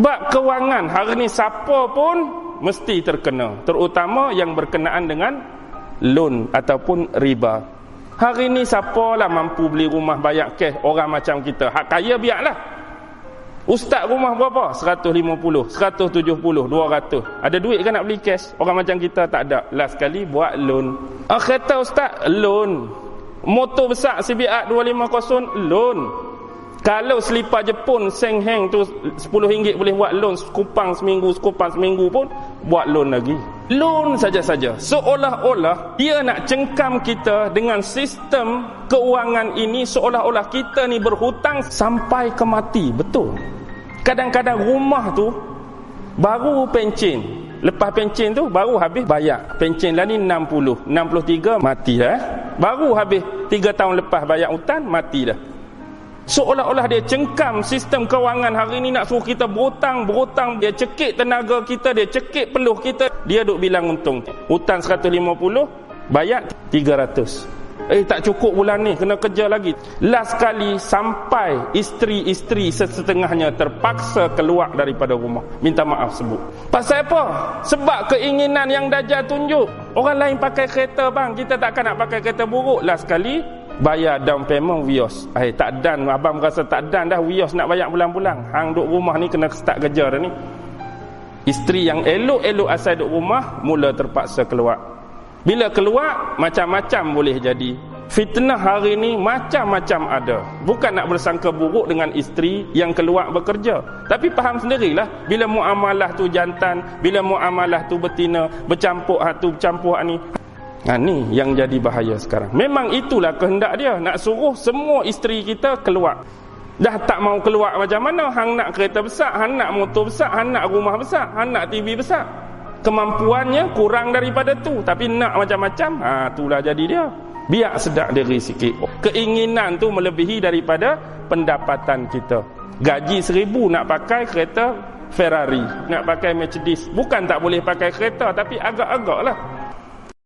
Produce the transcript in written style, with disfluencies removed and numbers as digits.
Bab kewangan hari ni siapa pun mesti terkena, terutama yang berkenaan dengan loan ataupun riba. Hari ni siapalah mampu beli rumah bayar cash? Orang macam kita, hak kaya biarlah. Ustaz rumah berapa? 150, 170, 200. Ada duit kan nak beli cash? Orang macam kita tak ada. Last kali buat loan. Kereta ustaz, loan. Motor besar CBR 250, loan. Kalau selipar Jepun Seng Heng tu RM10 boleh buat loan, sekupang seminggu pun buat loan lagi. Loan saja-saja. Seolah-olah dia nak cengkam kita dengan sistem keuangan ini, seolah-olah kita ni berhutang sampai ke mati. Betul. Kadang-kadang rumah tu baru pencen, lepas pencen tu baru habis bayar. Pencen lah ni 60, 63 mati dah. Baru habis 3 tahun lepas bayar hutang, mati dah. Seolah-olah dia cengkam sistem kewangan hari ni, nak suruh kita berhutang. Dia cekik tenaga kita, dia cekik peluh kita. Dia duk bilang untung. Hutang 150, bayar 300. Tak cukup bulan ni, kena kerja lagi. Last kali sampai isteri-isteri setengahnya terpaksa keluar daripada rumah, minta maaf sebut. Pasal apa? Sebab keinginan yang Dajjal tunjuk. Orang lain pakai kereta bang, kita takkan nak pakai kereta buruk. Last kali bayar down payment wios. Tak dan, abang rasa tak dan dah, wios nak bayar bulan-bulan. Hang duk rumah ni kena start kerja dah ni. Isteri yang elok-elok asal duk rumah mula terpaksa keluar. Bila keluar, macam-macam boleh jadi. Fitnah hari ni macam-macam ada. Bukan nak bersangka buruk dengan isteri yang keluar bekerja, tapi faham sendirilah, bila muamalah tu jantan, bila muamalah tu betina, bercampur tu bercampur ni. Ni yang jadi bahaya sekarang. Memang itulah kehendak dia, nak suruh semua isteri kita keluar. Dah tak mau keluar macam mana? Hang nak kereta besar, hang nak motor besar, hang nak rumah besar, hang nak TV besar. Kemampuannya kurang daripada tu, tapi nak macam-macam. Itulah jadi dia. Biar sedar diri sikit. Keinginan tu melebihi daripada pendapatan kita. Gaji 1,000 nak pakai kereta Ferrari, nak pakai Mercedes. Bukan tak boleh pakai kereta, tapi agak-agak lah.